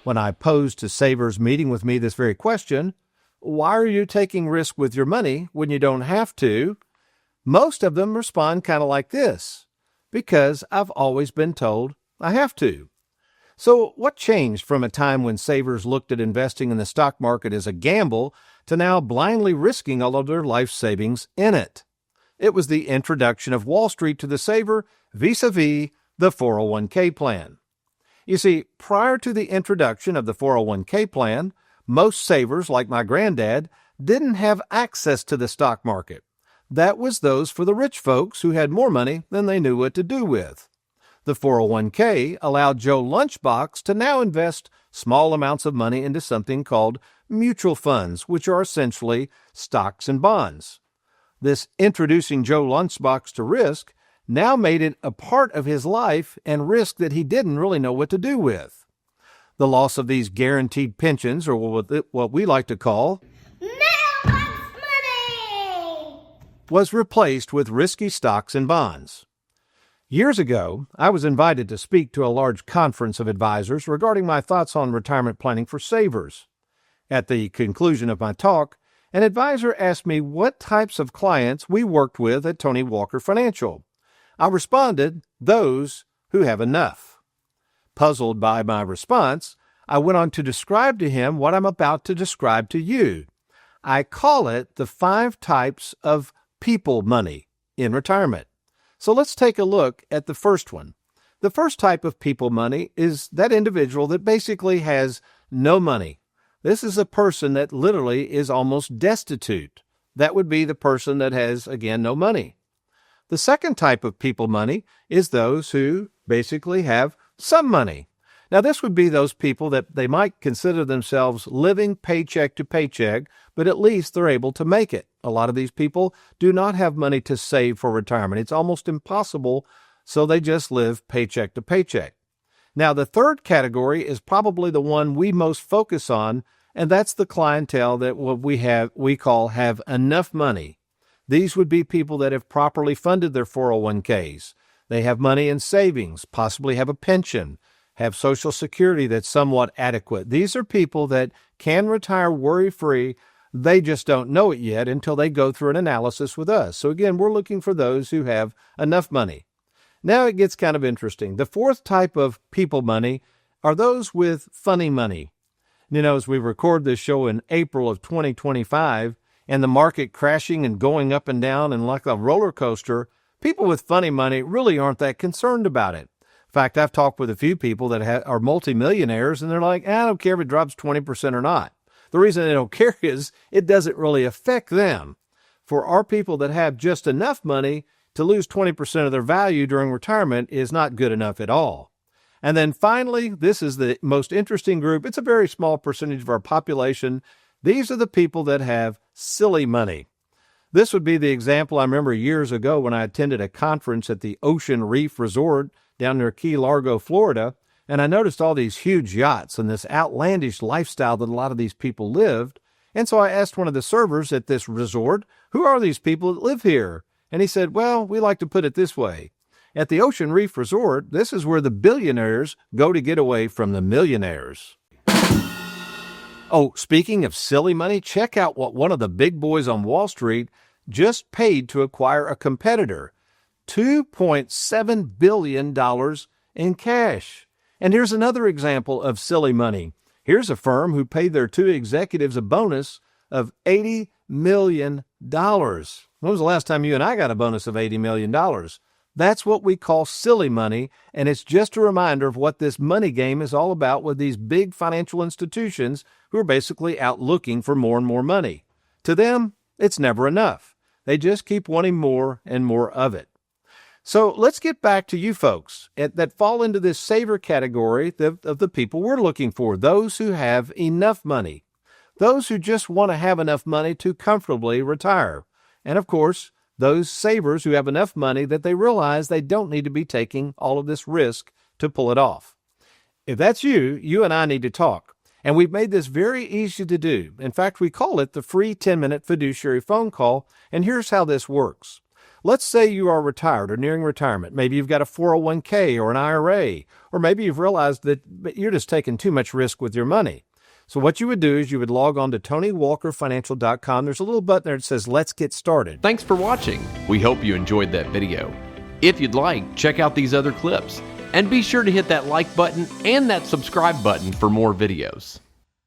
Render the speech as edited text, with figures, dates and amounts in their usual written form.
When I posed to savers meeting with me this very question, why are you taking risk with your money when you don't have to? Most of them respond kind of like this: because I've always been told I have to. So what changed from a time when savers looked at investing in the stock market as a gamble to now blindly risking all of their life savings in it? It was the introduction of Wall Street to the saver vis-a-vis the 401k plan. You see, prior to the introduction of the 401k plan, most savers, like my granddad, didn't have access to the stock market. That was those for the rich folks who had more money than they knew what to do with. The 401k allowed Joe Lunchbox to now invest small amounts of money into something called mutual funds, which are essentially stocks and bonds. This introducing Joe Lunchbox to risk now made it a part of his life and risk that he didn't really know what to do with. The loss of these guaranteed pensions, or what we like to call mailbox money, was replaced with risky stocks and bonds. Years ago, I was invited to speak to a large conference of advisors regarding my thoughts on retirement planning for savers. At the conclusion of my talk, an advisor asked me what types of clients we worked with at Tony Walker Financial. I responded, those who have enough. Puzzled by my response, I went on to describe to him what I'm about to describe to you. I call it the 5 types of people money in retirement. So let's take a look at the first one. The first type of people money is that individual that basically has no money. This is a person that literally is almost destitute. That would be the person that has, again, no money. The second type of people money is those who basically have some money. Now, this would be those people that they might consider themselves living paycheck to paycheck, but at least they're able to make it. A lot of these people do not have money to save for retirement. It's almost impossible, so they just live paycheck to paycheck. Now, the third category is probably the one we most focus on, and that's the clientele that we call have enough money. These would be people that have properly funded their 401ks. They have money in savings, possibly have a pension, have Social Security that's somewhat adequate. These are people that can retire worry-free. They just don't know it yet until they go through an analysis with us. So again, we're looking for those who have enough money. Now it gets kind of interesting. The fourth type of people money are those with funny money. You know, as we record this show in April of 2025, and the market crashing and going up and down and like a roller coaster, people with funny money really aren't that concerned about it. In fact, I've talked with a few people that are multimillionaires, and they're like, I don't care if it drops 20% or not. The reason they don't care is it doesn't really affect them. For our people that have just enough money, to lose 20% of their value during retirement is not good enough at all. And then finally, this is the most interesting group. It's a very small percentage of our population. These are the people that have silly money. This would be the example I remember years ago when I attended a conference at the Ocean Reef Resort down near Key Largo, Florida, and I noticed all these huge yachts and this outlandish lifestyle that a lot of these people lived. And so I asked one of the servers at this resort, who are these people that live here? And he said, well, we like to put it this way. At the Ocean Reef Resort, this is where the billionaires go to get away from the millionaires. Oh, speaking of silly money, check out what one of the big boys on Wall Street just paid to acquire a competitor. $2.7 billion in cash. And here's another example of silly money. Here's a firm who paid their 2 executives a bonus of $80 million. When was the last time you and I got a bonus of $80 million? That's what we call silly money, and it's just a reminder of what this money game is all about with these big financial institutions who are basically out looking for more and more money. To them, it's never enough. They just keep wanting more and more of it. So let's get back to you folks that fall into this saver category of the people we're looking for, those who have enough money, those who just want to have enough money to comfortably retire. And of course, those savers who have enough money that they realize they don't need to be taking all of this risk to pull it off. If that's you, you and I need to talk. And we've made this very easy to do. In fact, we call it the free 10-minute fiduciary phone call. And here's how this works. Let's say you are retired or nearing retirement. Maybe you've got a 401k or an IRA, or maybe you've realized that you're just taking too much risk with your money. So what you would do is you would log on to TonyWalkerFinancial.com. There's a little button there that says, Let's Get Started. Thanks for watching. We hope you enjoyed that video. If you'd like, check out these other clips. And be sure to hit that like button and that subscribe button for more videos.